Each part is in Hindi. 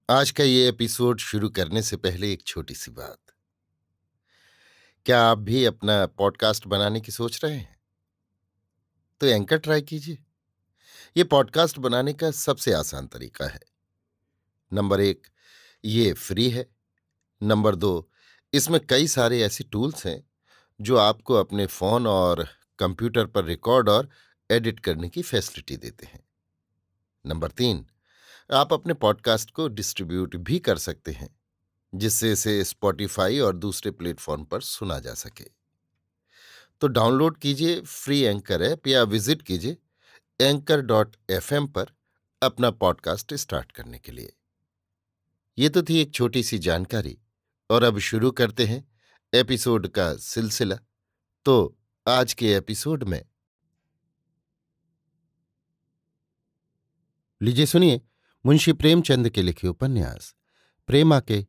आज का ये एपिसोड शुरू करने से पहले एक छोटी सी बात। क्या आप भी अपना पॉडकास्ट बनाने की सोच रहे हैं? तो एंकर ट्राई कीजिए। ये पॉडकास्ट बनाने का सबसे आसान तरीका है। नंबर 1, ये फ्री है। नंबर 2, इसमें कई सारे ऐसे टूल्स हैं जो आपको अपने फोन और कंप्यूटर पर रिकॉर्ड और एडिट करने की फैसिलिटी देते हैं। नंबर 3, आप अपने पॉडकास्ट को डिस्ट्रीब्यूट भी कर सकते हैं, जिससे इसे स्पॉटिफाई और दूसरे प्लेटफॉर्म पर सुना जा सके। तो डाउनलोड कीजिए फ्री एंकर ऐप या विजिट कीजिए anchor.fm पर अपना पॉडकास्ट स्टार्ट करने के लिए। ये तो थी एक छोटी सी जानकारी, और अब शुरू करते हैं एपिसोड का सिलसिला। तो आज के एपिसोड में लीजिए सुनिए मुंशी प्रेमचंद के लिखे उपन्यास प्रेमा के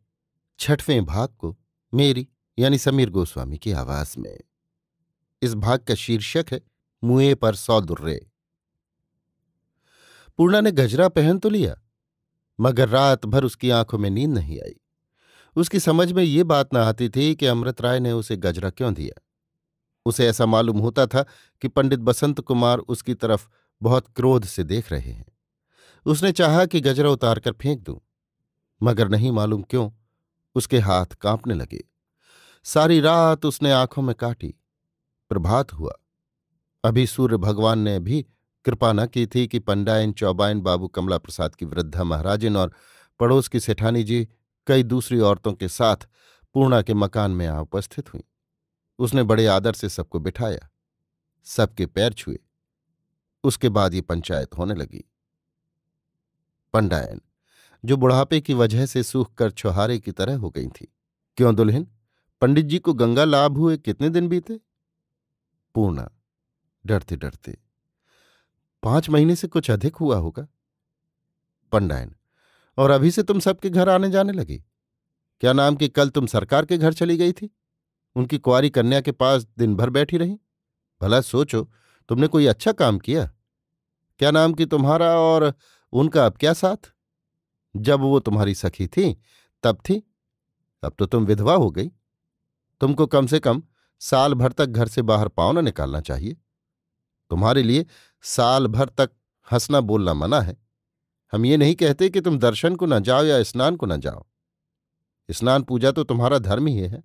6वें भाग को मेरी यानी समीर गोस्वामी की आवाज में। इस भाग का शीर्षक है मुएं पर 100 दुर्रे। पूर्णा ने गजरा पहन तो लिया, मगर रात भर उसकी आंखों में नींद नहीं आई। उसकी समझ में ये बात न आती थी कि अमृत राय ने उसे गजरा क्यों दिया। उसे ऐसा मालूम होता था कि पंडित बसंत कुमार उसकी तरफ बहुत क्रोध से देख रहे हैं। उसने चाहा कि गजरा उतार कर फेंक दूं, मगर नहीं मालूम क्यों उसके हाथ कांपने लगे। सारी रात उसने आंखों में काटी। प्रभात हुआ। अभी सूर्य भगवान ने भी कृपा न की थी कि पंडायन चौबाइन बाबू कमला प्रसाद की वृद्धा महाराजिन और पड़ोस की सेठानी जी कई दूसरी औरतों के साथ पूर्णा के मकान में आ उपस्थित हुईं। उसने बड़े आदर से सबको बिठाया, सबके पैर छुए। उसके बाद ये पंचायत होने लगी। पंडायन, जो बुढ़ापे की वजह से सूख कर छुहारे की तरह हो गई थी। क्यों दुल्हन, पंडित जी को गंगा लाभ हुए कितने दिन बीते? पूर्णा डरते डरते, 5 महीने से कुछ अधिक हुआ होगा। पंडायन, और अभी से तुम सबके घर आने जाने लगी? क्या नाम कि कल तुम सरकार के घर चली गई थी, उनकी कुंवारी कन्या के पास दिन भर बैठी रही? भला सोचो, तुमने कोई अच्छा काम किया? क्या नाम कि तुम्हारा और उनका अब क्या साथ? जब वो तुम्हारी सखी थी तब थी, अब तो तुम विधवा हो गई। तुमको कम से कम साल भर तक घर से बाहर पाँव न निकालना चाहिए। तुम्हारे लिए साल भर तक हंसना बोलना मना है। हम ये नहीं कहते कि तुम दर्शन को न जाओ या स्नान को न जाओ। स्नान पूजा तो तुम्हारा धर्म ही है।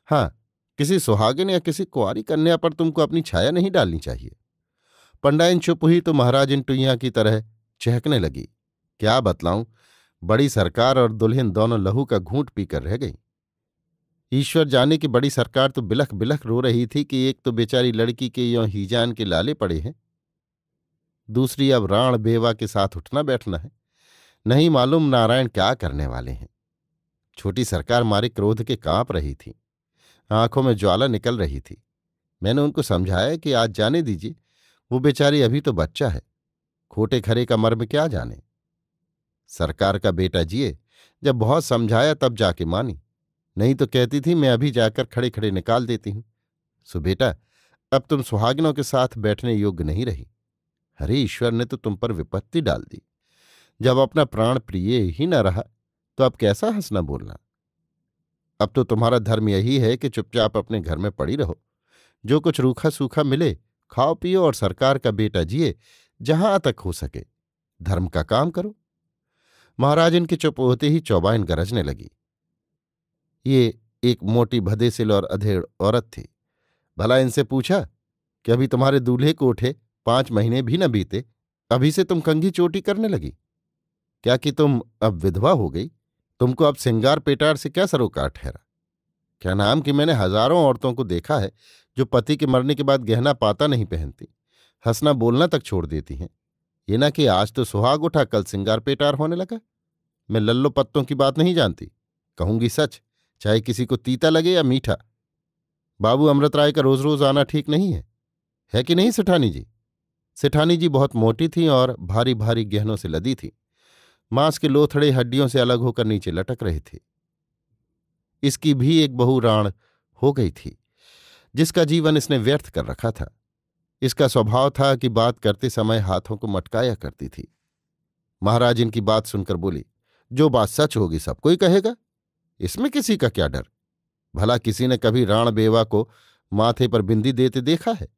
हाँ, किसी सुहागिन या किसी कुंवारी कन्या पर तुमको अपनी छाया नहीं डालनी चाहिए। पंडायन चुप हुई तो महाराजिन टुईया की तरह चहकने लगी। क्या बतलाऊं, बड़ी सरकार और दुल्हन दोनों लहू का घूंट पीकर रह गई। ईश्वर जाने कि बड़ी सरकार तो बिलख बिलख रो रही थी कि एक तो बेचारी लड़की के यों हीजान के लाले पड़े हैं, दूसरी अब राण बेवा के साथ उठना बैठना है। नहीं मालूम नारायण क्या करने वाले हैं। छोटी सरकार मारे क्रोध के कांप रही थी, आंखों में ज्वाला निकल रही थी। मैंने उनको समझाया कि आज जाने दीजिए, वो बेचारी अभी तो बच्चा है, खोटे खरे का मर्म क्या जाने। सरकार का बेटा जिए, जब बहुत समझाया तब जाके मानी, नहीं तो कहती थी मैं अभी जाकर खड़े खड़े निकाल देती हूं। सो बेटा, अब तुम सुहागिनों के साथ बैठने योग्य नहीं रही। हरे ईश्वर ने तो तुम पर विपत्ति डाल दी। जब अपना प्राण प्रिय ही न रहा तो अब कैसा हंसना बोलना। अब तो तुम्हारा धर्म यही है कि चुपचाप अपने घर में पड़ी रहो, जो कुछ रूखा सूखा मिले खाओ पियो और सरकार का बेटा जिए, जहां तक हो सके धर्म का काम करो। महाराज इनके चुप होते ही चौबाइन गरजने लगी। ये एक मोटी भदेसिल और अधेड़ औरत थी। भला इनसे पूछा कि अभी तुम्हारे दूल्हे को उठे 5 महीने भी न बीते, अभी से तुम कंघी चोटी करने लगी? क्या कि तुम अब विधवा हो गई? तुमको अब सिंगार पेटार से क्या सरोकार ठहरा? क्या नाम कि मैंने हजारों औरतों को देखा है जो पति के मरने के बाद गहना पाता नहीं पहनती, हंसना बोलना तक छोड़ देती हैं। ये ना कि आज तो सुहाग उठा कल सिंगार पेटार होने लगा। मैं लल्लो पत्तों की बात नहीं जानती, कहूंगी सच, चाहे किसी को तीता लगे या मीठा। बाबू अमृत राय का रोज रोज आना ठीक नहीं है कि नहीं सेठानी जी? सेठानी जी बहुत मोटी थीं और भारी भारी गहनों से लदी थी। मांस के लोथड़े हड्डियों से अलग होकर नीचे लटक रहे थे। इसकी भी एक बहू राण हो गई थी, जिसका जीवन इसने व्यर्थ कर रखा था। इसका स्वभाव था कि बात करते समय हाथों को मटकाया करती थी। महाराज इनकी बात सुनकर बोली, जो बात सच होगी सबको ही कहेगा, इसमें किसी का क्या डर। भला किसी ने कभी राण बेवा को माथे पर बिंदी देते देखा है?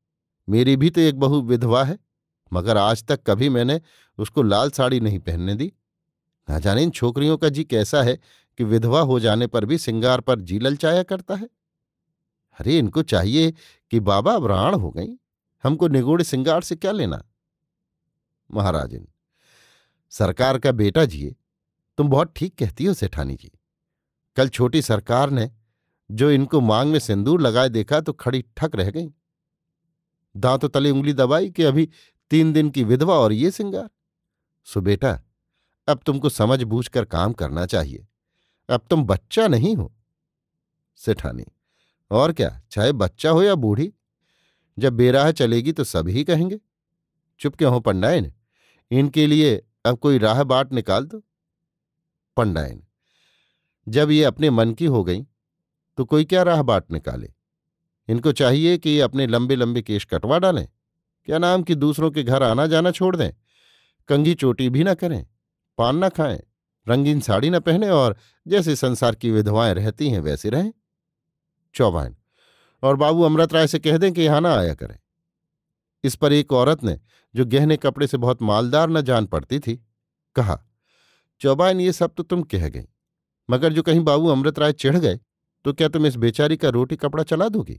मेरी भी तो एक बहू विधवा है, मगर आज तक कभी मैंने उसको लाल साड़ी नहीं पहनने दी। ना जाने इन छोकरियों का जी कैसा है कि विधवा हो जाने पर भी सिंगार पर जी ललचाया करता है। अरे इनको चाहिए कि बाबा अब राण हो गई, हमको निगोड़े सिंगार से क्या लेना। महाराजन, सरकार का बेटा जिए, तुम बहुत ठीक कहती हो सेठानी जी। कल छोटी सरकार ने जो इनको मांग में सिंदूर लगाए देखा तो खड़ी ठक रह गई। दांतों तले उंगली दबाई कि अभी 3 दिन की विधवा और ये सिंगार। सो बेटा, अब तुमको समझ बूझ कर काम करना चाहिए, अब तुम बच्चा नहीं हो। सेठानी, और क्या, चाहे बच्चा हो या बूढ़ी, जब बेराह चलेगी तो सब ही कहेंगे। चुप क्यों हो पंडायन, इनके लिए अब कोई राह बाट निकाल दो। पंडायन, जब ये अपने मन की हो गई तो कोई क्या राह बाट निकाले। इनको चाहिए कि ये अपने लंबे लंबे केश कटवा डालें, क्या नाम कि दूसरों के घर आना जाना छोड़ दें, कंघी चोटी भी न करें, पान न खाएं, रंगीन साड़ी न पहने और जैसे संसार की विधवाएं रहती हैं वैसे रहें। चौबान, और बाबू अमृत राय से कह दें कि यहां ना आया करें। इस पर एक औरत ने, जो गहने कपड़े से बहुत मालदार न जान पड़ती थी, कहा, चौबान ये सब तो तुम कह गई, मगर जो कहीं बाबू अमृत राय चिढ़ गए तो क्या तुम इस बेचारी का रोटी कपड़ा चला दोगी?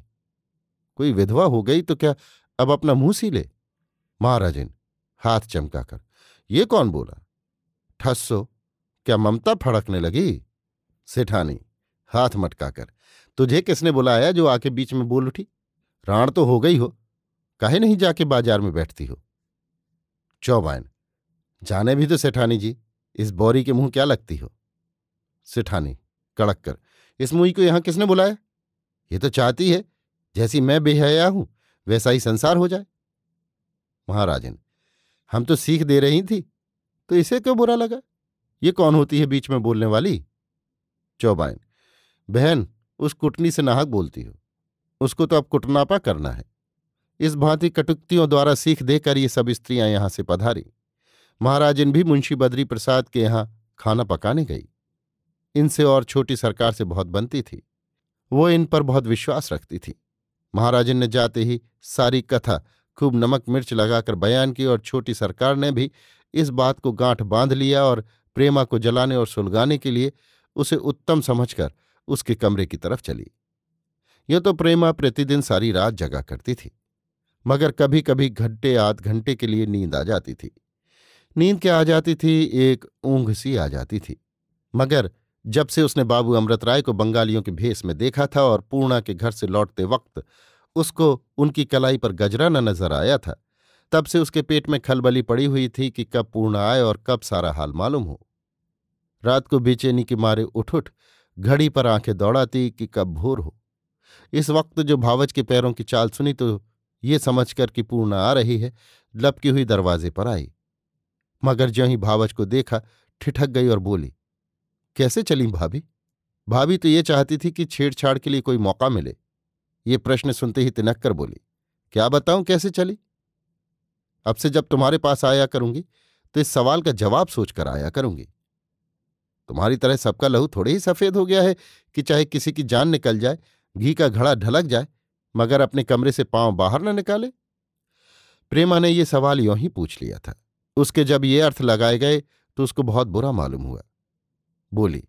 कोई विधवा हो गई तो क्या अब अपना मुंह सी ले? महाराजन हाथ चमकाकर, ये कौन बोला? ठस्सो, क्या ममता फड़कने लगी? सेठानी हाथ मटकाकर, तुझे किसने बुलाया जो आके बीच में बोल उठी? राण तो हो गई हो, काहे नहीं जाके बाजार में बैठती हो? चौबान, जाने भी तो सेठानी जी, इस बौरी के मुंह क्या लगती हो? सेठानी कड़क कर, इस मुई को यहां किसने बुलाया? ये तो चाहती है जैसी मैं बेहया हूं वैसा ही संसार हो जाए। महाराजन, हम तो सीख दे रही थी, तो इसे क्यों बुरा लगा? ये कौन होती है बीच में बोलने वाली? चौबान, बहन, उस कुटनी से नाहक बोलती हो, उसको तो अब कुटनापा करना है। इस भांति कटुक्तियों द्वारा सीख देकर ये सब स्त्रियां यहां से पधारी। महाराजन भी मुंशी बद्री प्रसाद के यहां खाना पकाने गई। इनसे और छोटी सरकार से बहुत बनती थी, वो इन पर बहुत विश्वास रखती थी। महाराजन ने जाते ही सारी कथा खूब नमक मिर्च लगाकर बयान की और छोटी सरकार ने भी इस बात को गांठ बांध लिया और प्रेमा को जलाने और सुलगाने के लिए उसे उत्तम समझकर उसके कमरे की तरफ चली। यह तो प्रेमा प्रतिदिन सारी रात जगा करती थी, मगर कभी कभी घंटे आध घंटे के लिए नींद आ जाती थी। नींद क्या आ जाती थी, एक ऊंघ सी आ जाती थी। मगर जब से उसने बाबू अमृत राय को बंगालियों के भेष में देखा था और पूर्णा के घर से लौटते वक्त उसको उनकी कलाई पर गजरा न नजर आया था, तब से उसके पेट में खलबली पड़ी हुई थी कि कब पूर्णा आए और कब सारा हाल मालूम हो। रात को बेचैनी के मारे उठ उठ घड़ी पर आंखें दौड़ाती कि कब भोर हो। इस वक्त जो भावच के पैरों की चाल सुनी तो ये समझकर कि पूर्णा आ रही है, लपकी हुई दरवाजे पर आई। मगर ज्यों ही भावच को देखा ठिठक गई और बोली, कैसे चली भाभी? भाभी तो ये चाहती थी कि छेड़छाड़ के लिए कोई मौका मिले। ये प्रश्न सुनते ही तिनक कर बोली, क्या बताऊं कैसे चली? अब से जब तुम्हारे पास आया करूंगी तो इस सवाल का जवाब सोचकर आया करूंगी। तुम्हारी तरह सबका लहू थोड़े ही सफेद हो गया है कि चाहे किसी की जान निकल जाए, घी का घड़ा ढलक जाए, मगर अपने कमरे से पांव बाहर न निकाले। प्रेमा ने ये सवाल यों ही पूछ लिया था। उसके जब ये अर्थ लगाए गए तो उसको बहुत बुरा मालूम हुआ। बोली,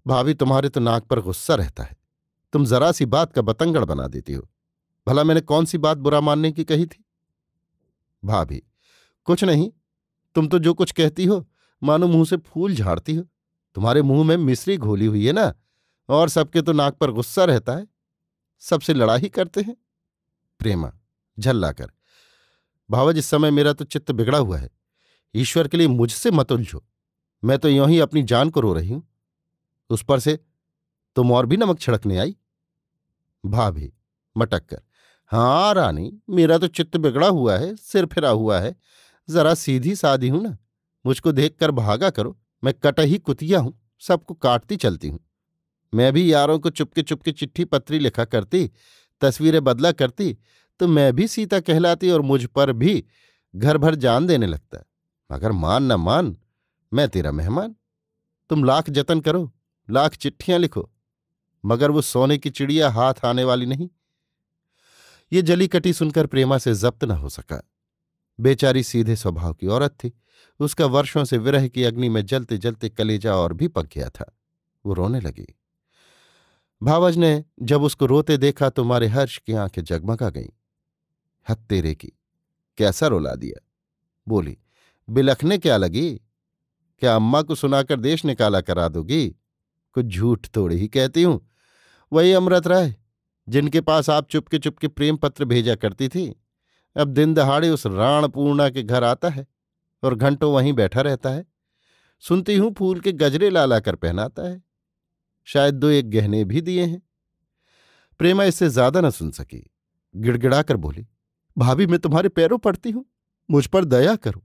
भाभी तुम्हारे तो नाक पर गुस्सा रहता है, तुम जरा सी बात का बतंगड़ बना देती हो। भला मैंने कौन सी बात बुरा मानने की कही थी? भाभी, कुछ नहीं, तुम तो जो कुछ कहती हो मानो मुंह से फूल झाड़ती हो। तुम्हारे मुंह में मिश्री घोली हुई है ना, और सबके तो नाक पर गुस्सा रहता है, सबसे लड़ाई करते हैं। प्रेमा झल्लाकर, भावज इस समय मेरा तो चित्त बिगड़ा हुआ है, ईश्वर के लिए मुझसे मत उलझो। मैं तो यों ही अपनी जान को रो रही हूं, उस पर से तुम और भी नमक छिड़कने आई। भाभी मटक कर, हाँ रानी, मेरा तो चित्त बिगड़ा हुआ है, सिर फिरा हुआ है, जरा सीधी सादी हूं ना, मुझको देखकर भागा करो। मैं कटही कुतिया हूं, सबको काटती चलती हूं। मैं भी यारों को चुपके चुपके चिट्ठी पत्री लिखा करती, तस्वीरें बदला करती, तो मैं भी सीता कहलाती और मुझ पर भी घर भर जान देने लगता। मगर मान न मान, मैं तेरा मेहमान। तुम लाख जतन करो, लाख चिट्ठियां लिखो, मगर वो सोने की चिड़िया हाथ आने वाली नहीं। ये जली कटी सुनकर प्रेमा से जब्त न हो सका। बेचारी सीधे स्वभाव की औरत थी। उसका वर्षों से विरह की अग्नि में जलते जलते कलेजा और भी पक गया था। वो रोने लगी। भावज ने जब उसको रोते देखा तो मारे हर्ष की आंखें जगमगा गईं। हद तेरे की, कैसा रुला दिया। बोली, बिलखने क्या लगी? क्या अम्मा को सुनाकर देश निकाला करा दोगी? कुछ झूठ थोड़ी ही कहती हूं। वही अमृत राय जिनके पास आप चुपके चुपके प्रेम पत्र भेजा करती थी, अब दिन दहाड़े उस राण पूर्णा के घर आता है और घंटों वहीं बैठा रहता है। सुनती हूं फूल के गजरे ला ला कर पहनाता है, शायद 2-1 गहने भी दिए हैं। प्रेमा इससे ज्यादा न सुन सकी, गिड़गिड़ाकर बोली, भाभी मैं तुम्हारे पैरों पड़ती हूं, मुझ पर दया करो,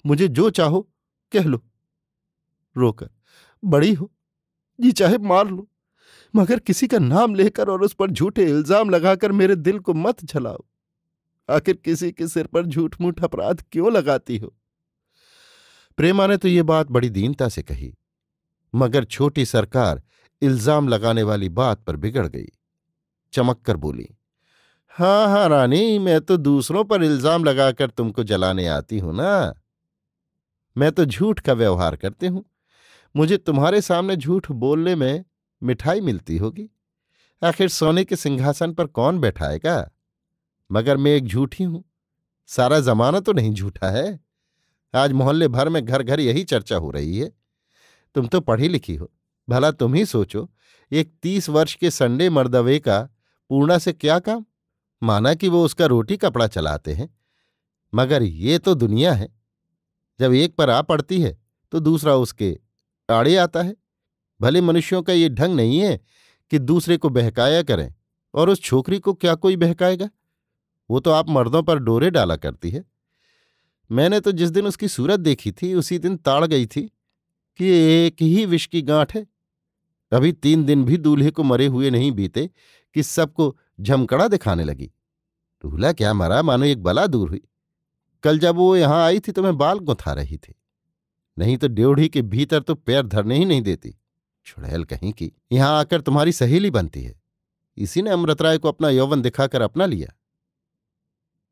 मुझे जो चाहो कह लो। रोकर, बड़ी हो, जी चाहे मार लो, मगर किसी का नाम लेकर और उस पर झूठे इल्जाम लगाकर मेरे दिल को मत जलाओ। आखिर किसी के सिर पर झूठ मूठ अपराध क्यों लगाती हो? प्रेमा ने तो ये बात बड़ी दीनता से कही, मगर छोटी सरकार इल्जाम लगाने वाली बात पर बिगड़ गई। चमक कर बोली, हाँ हाँ रानी, मैं तो दूसरों पर इल्जाम लगाकर तुमको जलाने आती हूं ना। मैं तो झूठ का व्यवहार करती हूं। मुझे तुम्हारे सामने झूठ बोलने में मिठाई मिलती होगी। आखिर सोने के सिंहासन पर कौन बैठाएगा? मगर मैं एक झूठी हूं। सारा जमाना तो नहीं झूठा है। आज मोहल्ले भर में घर घर यही चर्चा हो रही है। तुम तो पढ़ी लिखी हो, भला तुम ही सोचो, एक 30 वर्ष के संडे मर्दवे का पूर्णा से क्या काम? माना कि वो उसका रोटी कपड़ा चलाते हैं, मगर ये तो दुनिया है। जब एक पर आ पड़ती है तो दूसरा उसके आड़े आता है। भले मनुष्यों का ये ढंग नहीं है कि दूसरे को बहकाया करें, और उस छोकरी को क्या कोई बहकाएगा? वो तो आप मर्दों पर डोरे डाला करती है। मैंने तो जिस दिन उसकी सूरत देखी थी उसी दिन ताड़ गई थी कि एक ही विष की गांठ है। अभी 3 दिन भी दूल्हे को मरे हुए नहीं बीते कि सबको झमकड़ा दिखाने लगी। दूल्हा क्या मरा, मानो एक बला दूर हुई। कल जब वो यहां आई थी तो मैं बाल गुंथा रही थी, नहीं तो ड्योढ़ी के भीतर तो पैर धरने ही नहीं देती। छुड़ैल कहीं की, यहां आकर तुम्हारी सहेली बनती है। इसी ने अमृत राय को अपना यौवन दिखाकर अपना लिया।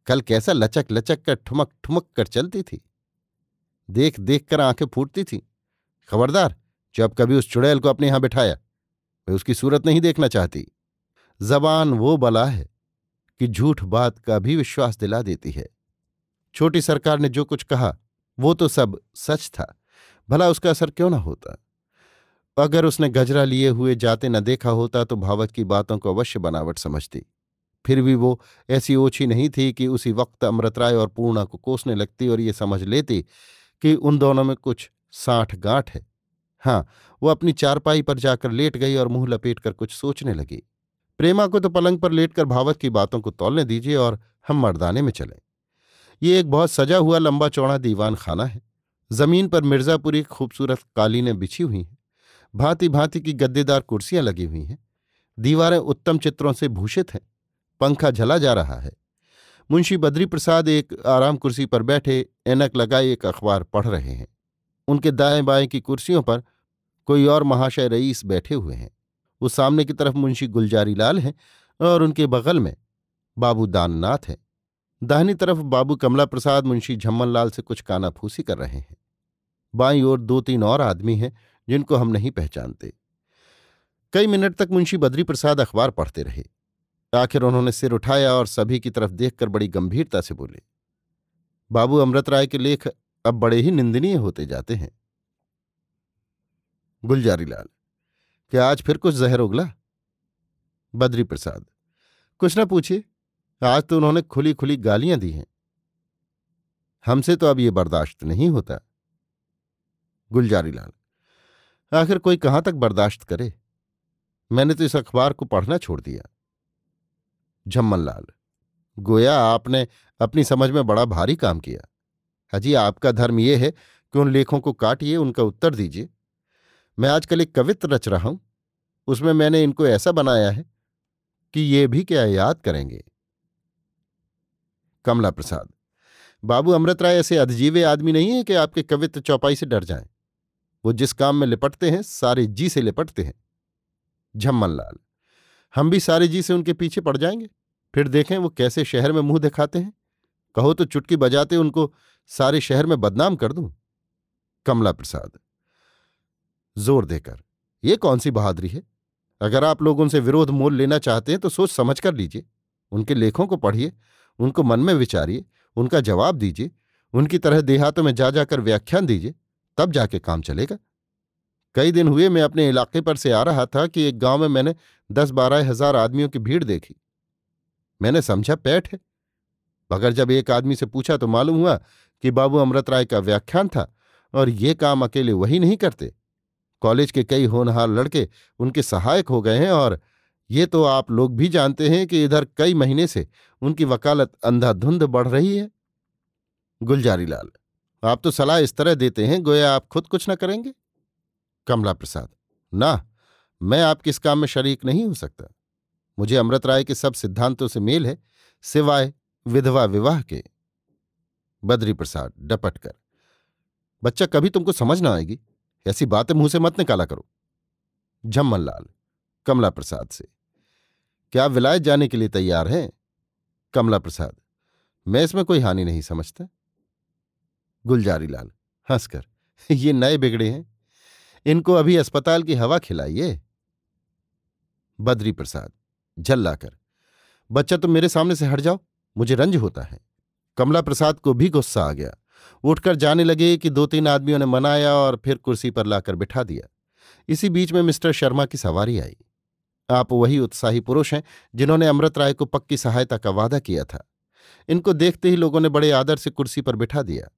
कल कैसा लचक लचक कर ठुमक ठुमक कर चलती थी, देख देख कर आंखें फूटती थी। खबरदार, जब कभी उस चुड़ैल को अपने यहां बिठाया, मैं उसकी सूरत नहीं देखना चाहती। जबान वो बला है कि झूठ बात का भी विश्वास दिला देती है। छोटी सरकार ने जो कुछ कहा वो तो सब सच था, भला उसका असर क्यों न होता। अगर उसने गजरा लिए हुए जाते न देखा होता तो भावत की बातों को अवश्य बनावट समझती। फिर भी वो ऐसी ओछी नहीं थी कि उसी वक्त अमृत राय और पूर्णा को कोसने लगती और ये समझ लेती कि उन दोनों में कुछ साठ गांठ है। हाँ, वो अपनी चारपाई पर जाकर लेट गई और मुंह लपेट कर कुछ सोचने लगी। प्रेमा को तो पलंग पर लेटकर भावत की बातों को तौलने दीजिए और हम मर्दाने में चलें। ये एक बहुत सजा हुआ लंबा चौड़ा दीवान खाना है। जमीन पर मिर्जापुरी खूबसूरत कालीनें बिछी हुई हैं, भांति भांति की गद्देदार कुर्सियां लगी हुई हैं, दीवारें उत्तम चित्रों से भूषित हैं, पंखा झला जा रहा है। मुंशी बद्री प्रसाद एक आराम कुर्सी पर बैठे ऐनक लगाए एक अखबार पढ़ रहे हैं। उनके दाएं बाएं की कुर्सियों पर कोई और महाशय रईस बैठे हुए हैं। वो सामने की तरफ मुंशी गुलजारी लाल हैं और उनके बगल में बाबू दाननाथ हैं। दाहिनी तरफ बाबू कमला प्रसाद मुंशी झम्मन लाल से कुछ कानाफूसी कर रहे हैं। बाईं ओर 2-3 और आदमी हैं जिनको हम नहीं पहचानते। कई मिनट तक मुंशी बद्री प्रसाद अखबार पढ़ते रहे। आखिर उन्होंने सिर उठाया और सभी की तरफ देखकर बड़ी गंभीरता से बोले, बाबू अमृत राय के लेख अब बड़े ही निंदनीय होते जाते हैं। गुलजारी लाल, क्या आज फिर कुछ जहर उगला? बद्री प्रसाद, कुछ न पूछिए, आज तो उन्होंने खुली खुली गालियां दी हैं। हमसे तो अब ये बर्दाश्त नहीं होता। गुलजारी लाल, आखिर कोई कहां तक बर्दाश्त करे? मैंने तो इस अखबार को पढ़ना छोड़ दिया। झम्मन लाल, गोया आपने अपनी समझ में बड़ा भारी काम किया। हाजी, आपका धर्म यह है कि उन लेखों को काटिए, उनका उत्तर दीजिए। मैं आजकल एक कवित्र रच रहा हूं, उसमें मैंने इनको ऐसा बनाया है कि ये भी क्या याद करेंगे। कमला प्रसाद, बाबू अमृत राय ऐसे अधजीवे आदमी नहीं है कि आपके कवित्र चौपाई से डर जाएं। वो जिस काम में लिपटते हैं सारे जी से लिपटते हैं। झम्मन लाल, हम भी सारे जी से उनके पीछे पड़ जाएंगे, फिर देखें वो कैसे शहर में मुंह दिखाते हैं। कहो तो चुटकी बजाते उनको सारे शहर में बदनाम कर दूं। कमला प्रसाद जोर देकर, ये कौन सी बहादुरी है? अगर आप लोग उनसे विरोध मोल लेना चाहते हैं तो सोच समझ कर लीजिए। उनके लेखों को पढ़िए, उनको मन में विचारिए, उनका जवाब दीजिए, उनकी तरह देहातों में जा जाकर व्याख्यान दीजिए, तब जाके काम चलेगा। कई दिन हुए मैं अपने इलाके पर से आ रहा था कि एक गांव में मैंने 10-12 हजार आदमियों की भीड़ देखी। मैंने समझा पैठ है, मगर जब एक आदमी से पूछा तो मालूम हुआ कि बाबू अमृत राय का व्याख्यान था, और ये काम अकेले वही नहीं करते। कॉलेज के कई होनहार लड़के उनके सहायक हो गए हैं, और ये तो आप लोग भी जानते हैं कि इधर कई महीने से उनकी वकालत अंधाधुंध बढ़ रही है। गुलजारी लाल, आप तो सलाह इस तरह देते हैं गोया आप खुद कुछ न करेंगे। कमला प्रसाद, ना, मैं आपके इस काम में शरीक नहीं हो सकता। मुझे अमृत राय के सब सिद्धांतों से मेल है, सिवाय विधवा विवाह के। बद्री प्रसाद डपट कर, बच्चा कभी तुमको समझ ना आएगी, ऐसी बातें मुंह से मत निकाला करो। झम्मन लाल कमला प्रसाद से, क्या आप विलायत जाने के लिए तैयार हैं? कमला प्रसाद, मैं इसमें कोई हानि नहीं समझता। गुलजारी लाल हंसकर, ये नए बिगड़े हैं, इनको अभी अस्पताल की हवा खिलाइए। बद्री प्रसाद झल्लाकर, बच्चा तुम मेरे सामने से हट जाओ, मुझे रंज होता है। कमला प्रसाद को भी गुस्सा आ गया। उठकर जाने लगे कि 2-3 आदमियों ने मनाया और फिर कुर्सी पर लाकर बिठा दिया। इसी बीच में मिस्टर शर्मा की सवारी आई। आप वही उत्साही पुरुष हैं जिन्होंने अमृत राय को पक्की सहायता का वादा किया था। इनको देखते ही लोगों ने बड़े आदर से कुर्सी पर बिठा दिया।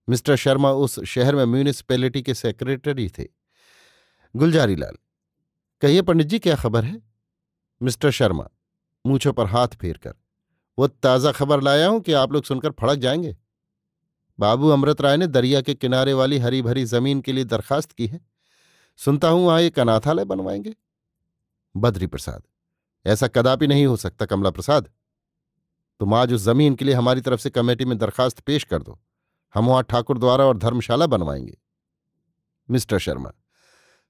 मिस्टर शर्मा उस शहर में म्यूनिसिपैलिटी के सेक्रेटरी थे। गुलजारी लाल, कहिए पंडित जी, क्या खबर है? मिस्टर शर्मा मूंछों पर हाथ फेरकर, वो ताज़ा खबर लाया हूं कि आप लोग सुनकर फड़क जाएंगे। बाबू अमृत राय ने दरिया के किनारे वाली हरी भरी जमीन के लिए दरखास्त की है। सुनता हूं वहां एक अनाथालय बनवाएंगे। बद्री प्रसाद, ऐसा कदापि नहीं हो सकता कमला प्रसाद। तुम आज उस जमीन के लिए हमारी तरफ से कमेटी में दरखास्त पेश कर दो, हम वहां ठाकुर द्वारा और धर्मशाला बनवाएंगे। मिस्टर शर्मा,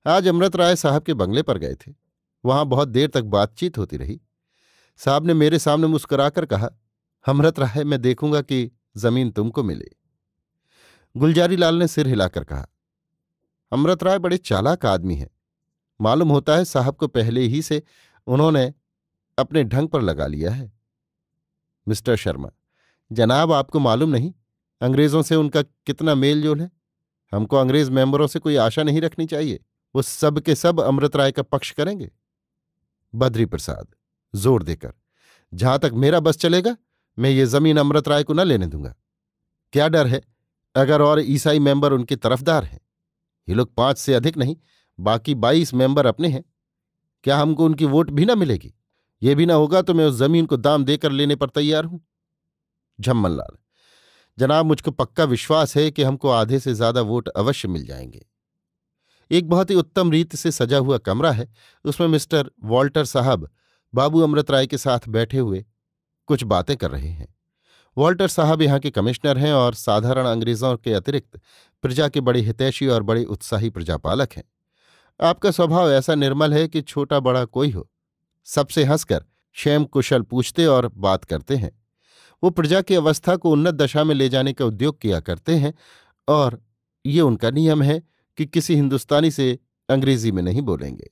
आज अमृत राय साहब के बंगले पर गए थे, वहां बहुत देर तक बातचीत होती रही। साहब ने मेरे सामने मुस्कुराकर कहा, अमृत राय, मैं देखूंगा कि जमीन तुमको मिले। गुलजारी लाल ने सिर हिलाकर कहा, अमृत राय बड़े चालाक आदमी हैं, मालूम होता है साहब को पहले ही से उन्होंने अपने ढंग पर लगा लिया है। मिस्टर शर्मा, जनाब आपको मालूम नहीं अंग्रेजों से उनका कितना मेल जोल है। हमको अंग्रेज मेंबरों से कोई आशा नहीं रखनी चाहिए, वो सब के सब अमृत राय का पक्ष करेंगे। बद्री प्रसाद जोर देकर, जहां तक मेरा बस चलेगा मैं ये जमीन अमृत राय को न लेने दूंगा। क्या डर है अगर और ईसाई मेंबर उनके तरफदार हैं? ये लोग 5 से अधिक नहीं, बाकी 22 मेंबर अपने हैं। क्या हमको उनकी वोट भी ना मिलेगी? ये भी ना होगा तो मैं उस जमीन को दाम देकर लेने पर तैयार हूं। झम्मन लाल, जनाब मुझको पक्का विश्वास है कि हमको आधे से ज्यादा वोट अवश्य मिल जाएंगे। एक बहुत ही उत्तम रीत से सजा हुआ कमरा है, उसमें मिस्टर वॉल्टर साहब बाबू अमृत राय के साथ बैठे हुए कुछ बातें कर रहे हैं। वॉल्टर साहब यहाँ के कमिश्नर हैं और साधारण अंग्रेजों के अतिरिक्त प्रजा के बड़े हितैषी और बड़े उत्साही प्रजापालक हैं। आपका स्वभाव ऐसा निर्मल है कि छोटा बड़ा कोई हो सबसे हंसकर क्षेम कुशल पूछते और बात करते हैं। वो प्रजा की अवस्था को उन्नत दशा में ले जाने का उद्योग किया करते हैं, और ये उनका नियम है कि किसी हिंदुस्तानी से अंग्रेजी में नहीं बोलेंगे।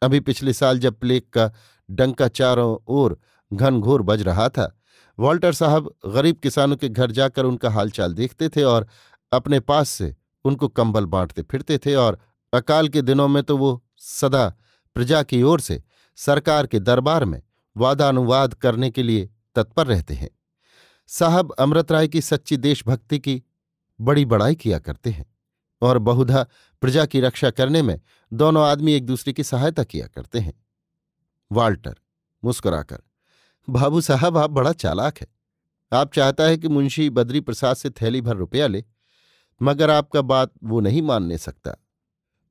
अभी पिछले साल जब प्लेग का डंका चारों ओर घनघोर बज रहा था, वॉल्टर साहब गरीब किसानों के घर जाकर उनका हालचाल देखते थे और अपने पास से उनको कंबल बांटते फिरते थे, और अकाल के दिनों में तो वो सदा प्रजा की ओर से सरकार के दरबार में वादानुवाद करने के लिए तत्पर रहते हैं। साहब अमृत राय की सच्ची देशभक्ति की बड़ी बड़ाई किया करते हैं, और बहुधा प्रजा की रक्षा करने में दोनों आदमी एक दूसरे की सहायता किया करते हैं। वाल्टर मुस्कुराकर, बाबू साहब आप बड़ा चालाक है। आप चाहता है कि मुंशी बद्री प्रसाद से थैली भर रुपया ले, मगर आपका बात वो नहीं मानने सकता।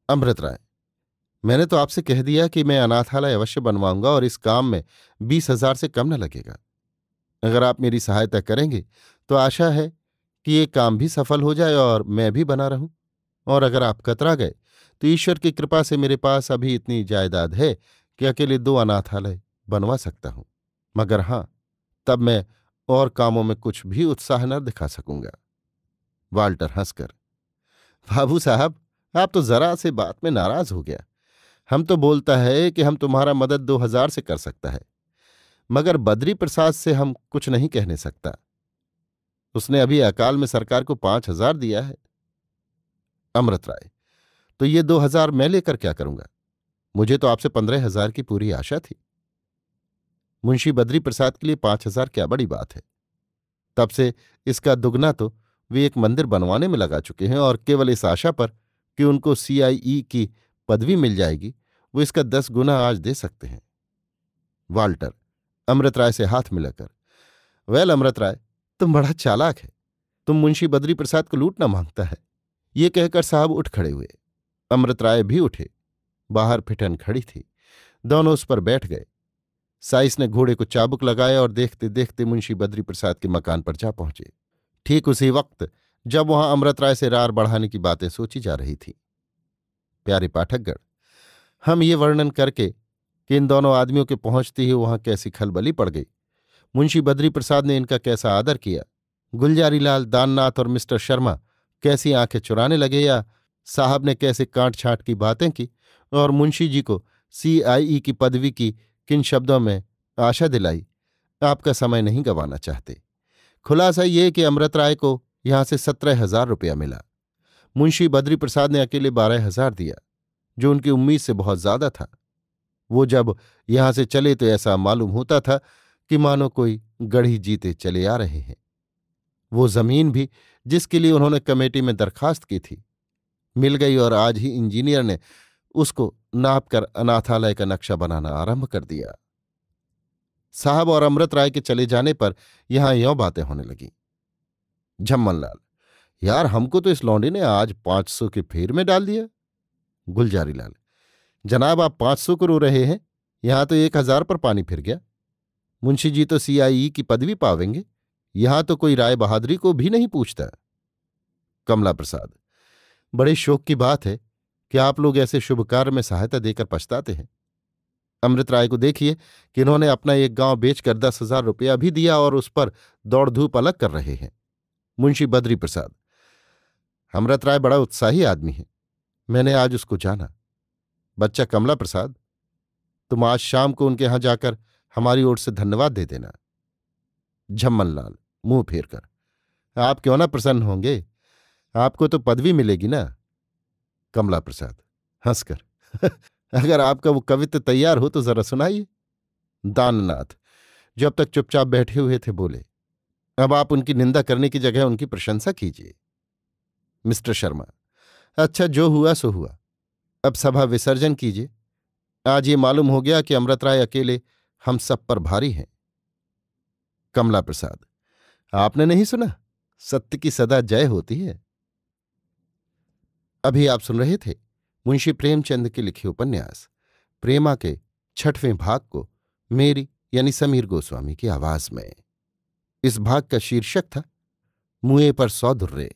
अमृत राय, मैंने तो आपसे कह दिया कि मैं अनाथालय अवश्य बनवाऊंगा और इस काम में 20,000 से कम न लगेगा। अगर आप मेरी सहायता करेंगे तो आशा है कि ये काम भी सफल हो जाए और मैं भी बना रहूं, और अगर आप कतरा गए तो ईश्वर की कृपा से मेरे पास अभी इतनी जायदाद है कि अकेले 2 अनाथालय बनवा सकता हूं। मगर हां, तब मैं और कामों में कुछ भी उत्साह न दिखा सकूंगा। वाल्टर हंसकर, बाबू साहब, आप तो जरा से बात में नाराज हो गया। हम तो बोलता है कि हम तुम्हारा मदद 2000 से कर सकता है, मगर बद्री प्रसाद से हम कुछ नहीं कहने सकता। उसने अभी अकाल में सरकार को 5000 दिया है। अमृत राय, तो ये 2000 मैं लेकर क्या करूंगा? मुझे तो आपसे 15,000 की पूरी आशा थी। मुंशी बद्री प्रसाद के लिए 5000 क्या बड़ी बात है। तब से इसका दुगना तो वे एक मंदिर बनवाने में लगा चुके हैं, और केवल इस आशा पर कि उनको CIE की पदवी मिल जाएगी वो इसका 10 गुना आज दे सकते हैं। वाल्टर अमृत राय से हाथ मिलाकर, वेल अमृत राय, तुम बड़ा चालाक है। तुम मुंशी बद्री प्रसाद को लूटना मांगता है। ये कहकर साहब उठ खड़े हुए। अमृत राय भी उठे। बाहर फिटन खड़ी थी। दोनों उस पर बैठ गए। साइस ने घोड़े को चाबुक लगाया और देखते देखते मुंशी बद्री प्रसाद के मकान पर जा पहुंचे। ठीक उसी वक्त जब वहां अमृत राय से रार बढ़ाने की बातें सोची जा रही थी। प्यारे पाठकगण, हम ये वर्णन करके कि इन दोनों आदमियों के पहुंचते ही वहां कैसी खलबली पड़ गई, मुंशी बद्री प्रसाद ने इनका कैसा आदर किया, गुलजारी लाल, दाननाथ और मिस्टर शर्मा कैसी आंखें चुराने लगे, या साहब ने कैसे कांट छांट की बातें की और मुंशी जी को CIE की पदवी की किन शब्दों में आशा दिलाई, आपका समय नहीं गंवाना चाहते। खुलासा ये कि अमृत राय को यहां से 17,000 रुपया मिला। मुंशी बद्री प्रसाद ने अकेले 12,000 दिया, जो उनकी उम्मीद से बहुत ज्यादा था। वो जब यहां से चले तो ऐसा मालूम होता था कि मानो कोई गढ़ी जीते चले आ रहे हैं। वो जमीन भी जिसके लिए उन्होंने कमेटी में दरखास्त की थी मिल गई, और आज ही इंजीनियर ने उसको नापकर अनाथालय का नक्शा बनाना आरंभ कर दिया। साहब और अमृत राय के चले जाने पर यहां यों बातें होने लगीं। झम्मन लाल, यार, हमको तो इस लौंडे ने आज 500 के फेर में डाल दिया। गुलजारी लाल, जनाब, आप 500 को रो रहे हैं, यहां तो 1000 पर पानी फिर गया। मुंशी जी तो CIE की पदवी पावेंगे, यहां तो कोई राय बहादुरी को भी नहीं पूछता। कमला प्रसाद, बड़े शोक की बात है कि आप लोग ऐसे शुभ कार्य में सहायता देकर पछताते हैं। अमृत राय को देखिए कि इन्होंने अपना एक गांव बेचकर 10,000 रुपया भी दिया और उस पर दौड़ धूप अलग कर रहे हैं। मुंशी बद्री प्रसाद, अमृत राय बड़ा उत्साही आदमी है, मैंने आज उसको जाना। बच्चा कमला प्रसाद, तुम आज शाम को उनके यहां जाकर हमारी ओर से धन्यवाद दे देना। झम्मन लाल मुंह फेर कर, आप क्यों ना प्रसन्न होंगे, आपको तो पदवी मिलेगी ना। कमला प्रसाद हंसकर, अगर आपका वो कवित्व तैयार हो तो जरा सुनाइए। दाननाथ, जो अब तक चुपचाप बैठे हुए थे, बोले, अब आप उनकी निंदा करने की जगह उनकी प्रशंसा कीजिए। मिस्टर शर्मा, अच्छा, जो हुआ सो हुआ, अब सभा विसर्जन कीजिए। आज ये मालूम हो गया कि अमृत राय अकेले हम सब पर भारी हैं। कमला प्रसाद, आपने नहीं सुना, सत्य की सदा जय होती है। अभी आप सुन रहे थे मुंशी प्रेमचंद के लिखे उपन्यास प्रेमा के 6वें भाग को मेरी यानी समीर गोस्वामी की आवाज में। इस भाग का शीर्षक था मुएं पर 100 दुर्रे।